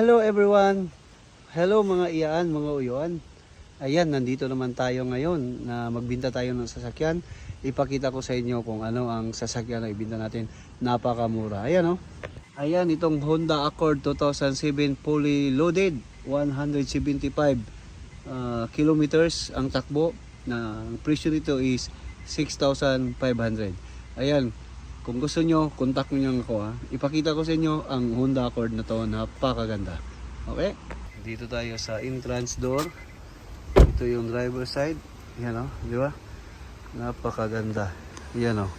Hello everyone! Hello mga iyaan, mga uyuan. Ayan, nandito naman tayo ngayon na magbinta tayo ng sasakyan. Ipakita ko sa inyo kung ano ang sasakyan na ibinta natin. Napakamura. Ayan o. Ayan, itong Honda Accord 2007 fully loaded. 175 kilometers ang takbo. Ang presyo nito is 6,500. Ayan. Kung gusto nyo, contact nyo ako ha. Ipakita ko sa inyo ang Honda Accord na to. Napakaganda. Okay? Dito tayo sa entrance door. Ito yung driver side. Yan o. Di ba? Napakaganda. Yan o.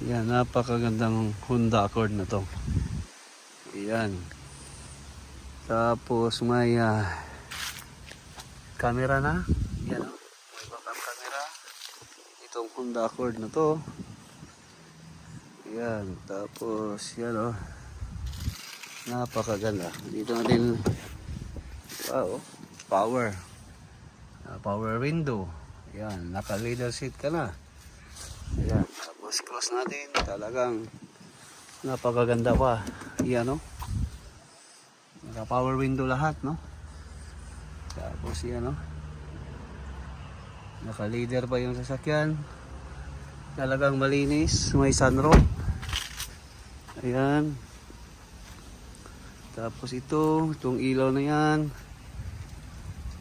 Yan. Napakagandang Honda Accord na to. Yan. Tapos may camera na. Yan o. May backup camera. Itong Honda Accord na to. Yan, tapos yan o. Napakaganda. Dito natin power. Power window. Yan, naka leather seat ka na. Yan, tapos close natin. Talagang napakaganda pa. Yan o. Naka power window lahat, no? Tapos yan o. Naka leather pa yung sasakyan. Talagang malinis. May sunroof. Ayan. Tapos itong ilaw na yan.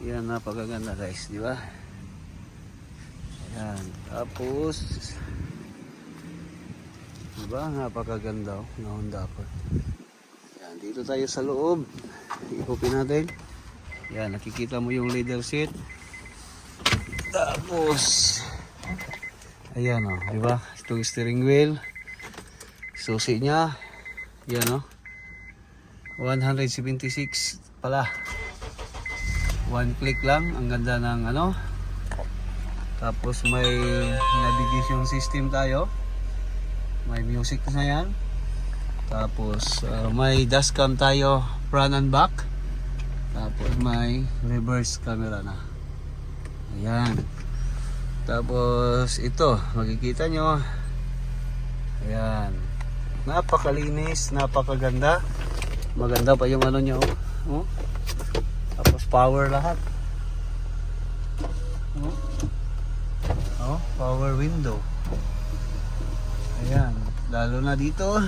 Yan, napakaganda guys, di ba? Ayan. Tapos di ba? Napakaganda na Honda Accord. Ayan, dito tayo sa loob. I-open natin. Ayan, nakikita mo yung leather seat. Tapos ayan o, di ba? Itong steering wheel. Susi niya. Yan o. 176 pala. One click lang. Ang ganda ng ano. Tapos may navigation system tayo. May music na yan. Tapos may dashcam tayo front and back. Tapos may reverse camera na. Ayan. Tapos ito, makikita nyo. Ayan. Napakalinis, napakaganda. Maganda pa yung ano nyo. Oh. Tapos power lahat. Oh. Oh, power window. Ayan. Lalo na dito.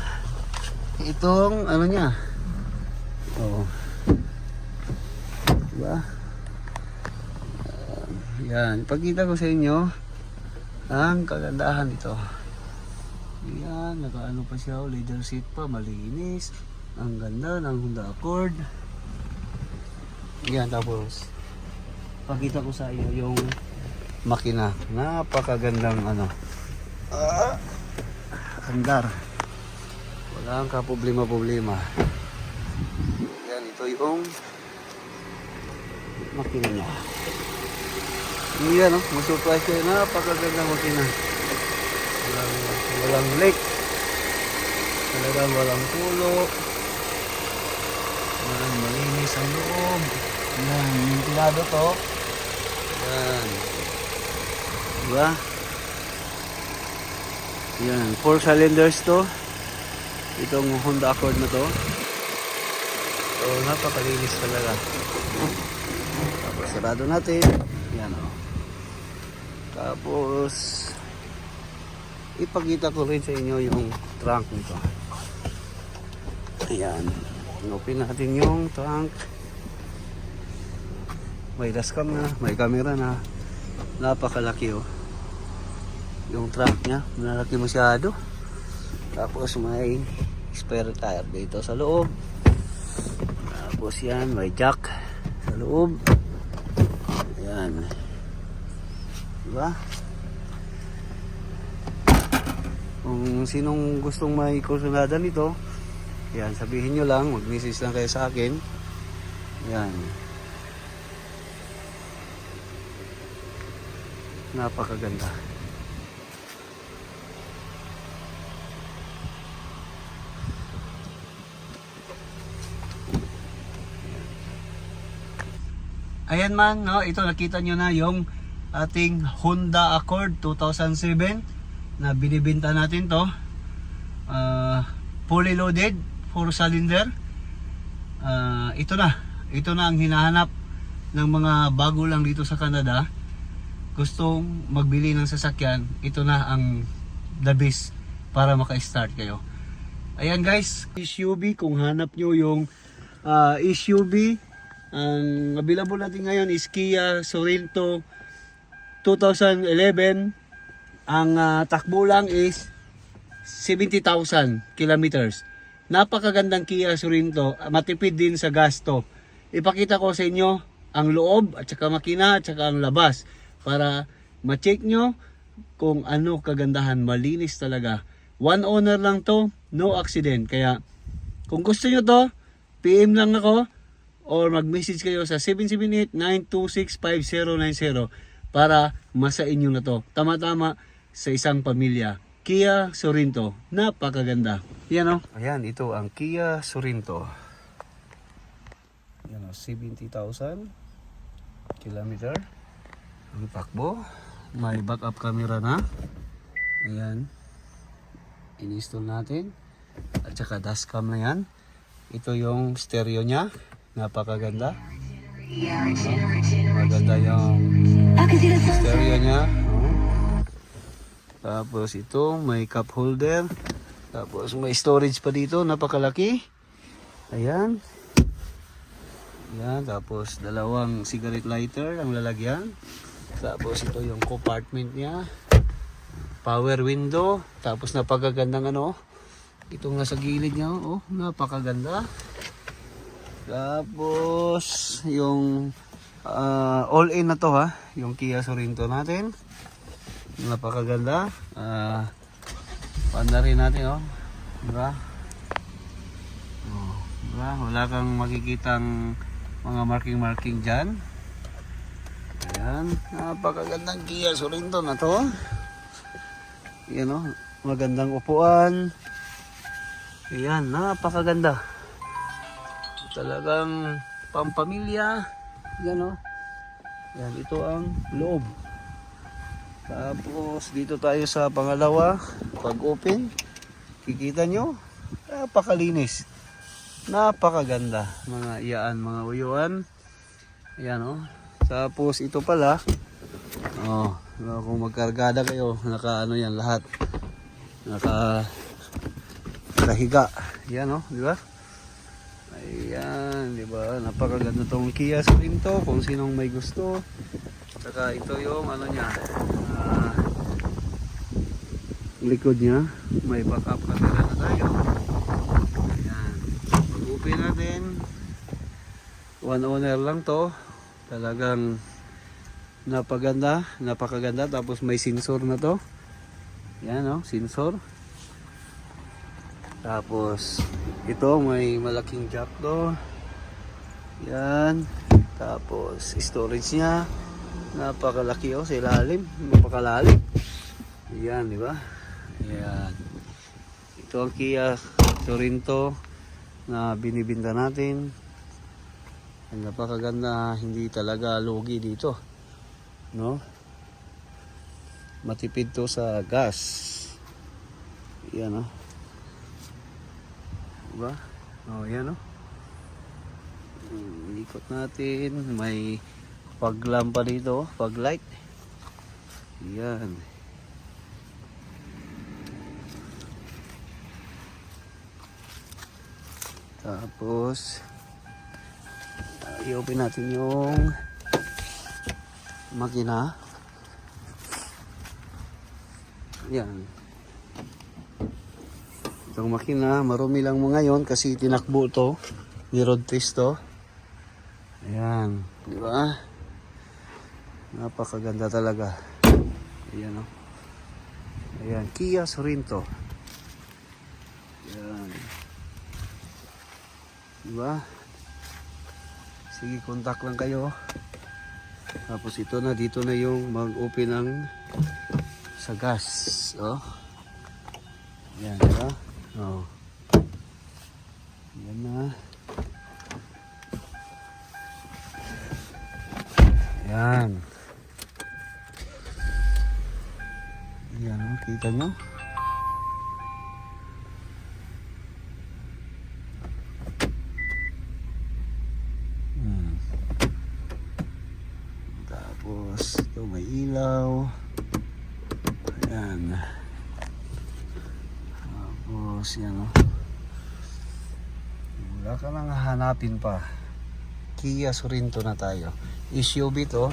Itong ano niya. Oh. Diba? Yan, ipakita ko sa inyo ang kagandahan nito. Yan, nakaano pa siya, leather seat pa, malinis. Ang ganda ng Honda Accord. Yan, tapos pakita ko sa inyo yung makina. Napakagandang ano. Andar. Wala kang problema. Yan, ito yung makina niya. Yan o, masurprise kayo. Napakagandang makina. Walang leak. Talagang walang pulo. Yan, malinis ang loob. Yan, mintilado to. Yan. Diba? Yan, 4 cylinders to. Itong Honda Accord na to. So, napakalinis talaga. Tapos, sarado natin. Yan o. Tapos ipakita ko rin sa inyo yung trunk nito. Ayan. Open natin yung trunk. May dashcam na, may camera na. Napakalaki oh. Yung trunk nya, malaki masyado. Tapos may spare tire dito sa loob. Tapos yan, may jack sa loob. Ayan. Diba? Kung sinong gustong may kursunada nito, yan, sabihin nyo lang, mag-message lang kayo sa akin. Yan. Napakaganda. Ayan man, no, ito nakita nyo na yung ating Honda Accord 2007 na binibenta natin to. Fully loaded, 4 cylinder. ito na ang hinahanap ng mga bago lang dito sa Canada. Gustong magbili ng sasakyan, ito na ang the best para maka-start kayo. Ayan guys, SUV, kung hanap nyo yung SUV, ang available natin ngayon is Kia Sorento 2011. Ang takbo lang is 70,000 kilometers. Napakagandang Kia Sorento, matipid din sa gasto. Ipakita ko sa inyo ang loob at saka makina at saka ang labas para ma-check nyo kung ano kagandahan. Malinis talaga. One owner lang to, no accident. Kaya kung gusto nyo to, PM lang ako or mag-message kayo sa 778-926-5090 para masa inyo na to. Tama-tama sa isang pamilya. Kia Sorento, napakaganda. Yan o. Ayan, ito ang Kia Sorento. Yan o, 70,000 kilometer. Ang takbo. May backup camera na. Ayan. In-install natin. At saka dashcam na yan. Ito yung stereo niya. Napakaganda. Maganda yung stereo niya. Tapos ito, may cup holder. Tapos may storage pa dito, napakalaki. Ayan. Ayan, tapos dalawang cigarette lighter ang lalagyan. Tapos ito yung compartment niya. Power window. Tapos napakagandang ano. Itong nasa gilid niya, oh, napakaganda. Tapos yung all-in na to ha, yung Kia Sorento natin. Napakaganda. Panda rin natin, oh. Diba? Oh, diba? Wala kang makikitang mga marking dyan. Ayan. Napakagandang Kia Sorento na to. Ayan, oh. Magandang upuan. Ayan. Napakaganda. Talagang pampamilya. Ayan, oh. Ayan. Ito ang loob. Tapos dito tayo sa pangalawa. Pag open, kikita nyo, napakalinis, napakaganda, mga iyaan, mga uyuan. Ayan o. Tapos ito pala, kung magkargada kayo, naka ano yan lahat, nakahiga. Ayan o, di ba? Ayan, di ba? Napakaganda tong Kia Sorento kung sinong may gusto. Saka ito yung ano niya, likod niya, may backup camera na tayo. Ayan. Pag-open natin, one owner lang to. Talagang napakaganda. Tapos may sensor na to. Ayan o, sensor. Tapos ito may malaking jack to. Ayan. Tapos storage niya, napakalaki o, sa ilalim, napakalalim. Ayan, di ba? Ayan. Ito ang Kia Sorento na binibinta natin. Ang napakaganda, hindi talaga lugi dito, no? Matipid to sa gas. Ayan, oh. Diba? Oh, ayan, oh. Ikot natin. May paglampa dito, pag light. Ayan. Tapos i-open natin yung makina. Yan. Itong makina, marumi lang mo ngayon kasi tinakbo to. Ni-road test to. Ayan. Di ba? Napakaganda talaga. Ayan, oh. Ayan. Kia Sorento. Ayan. Diba? Sige, contact lang kayo. Tapos ito na, dito na yung mag-open ng sa gas. Oh. Yan, diba? Oh. Yan na. Yan. Yan, oh. Kita nyo? Tapos yan, no? Wala ka nang hanapin pa. Kia Sorento na tayo. SUV to.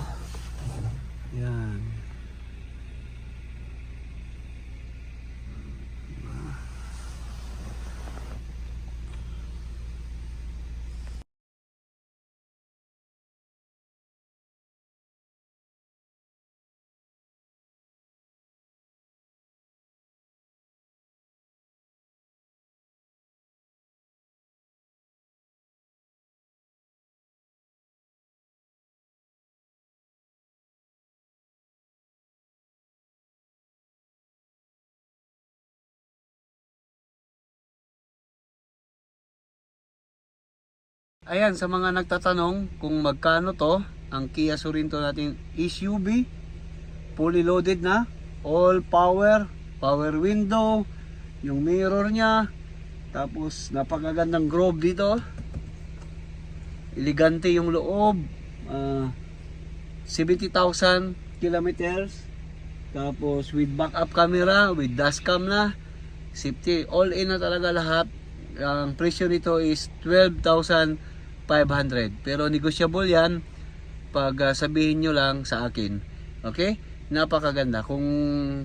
Yan. Ayan, sa mga nagtatanong kung magkano to, ang Kia Sorento natin SUV, fully loaded na, all power, power window, yung mirror niya, tapos napakagandang grove dito, elegante yung loob, 70,000 kilometers, tapos with backup camera, with dashcam na, safety, all in na talaga lahat. Ang presyo nito is 12,500, pero negotiable yan pag sabihin nyo lang sa akin. Okay? Napakaganda. Kung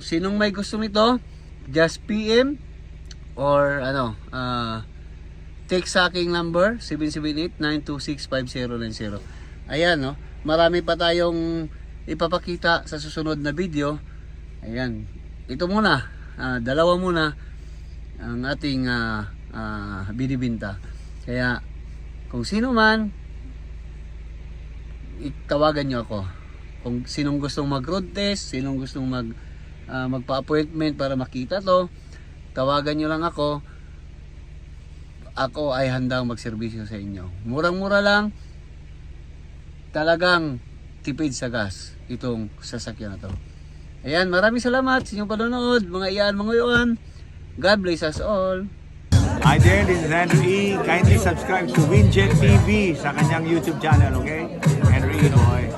sinong may gusto nito, just PM or text sa aking number 778-926-5090. Ayan, no? Marami pa tayong ipapakita sa susunod na video. Ayan. Ito muna, dalawa muna ang ating binibinta. Kaya kung sino man, itawagan nyo ako. Kung sinong gustong mag road test, sinong gustong magpa-appointment para makita to, tawagan nyo lang ako. Ako ay handang magserbisyo sa inyo. Murang-mura lang. Talagang tipid sa gas itong sasakyan na to. Ayan, maraming salamat sa inyong panonood, mga iyan, mga iwan. God bless us all. Hi there, this is Andrew E. Kindly subscribe to Winjet TV sa kanyang YouTube channel, okay? Andrew E. Noy.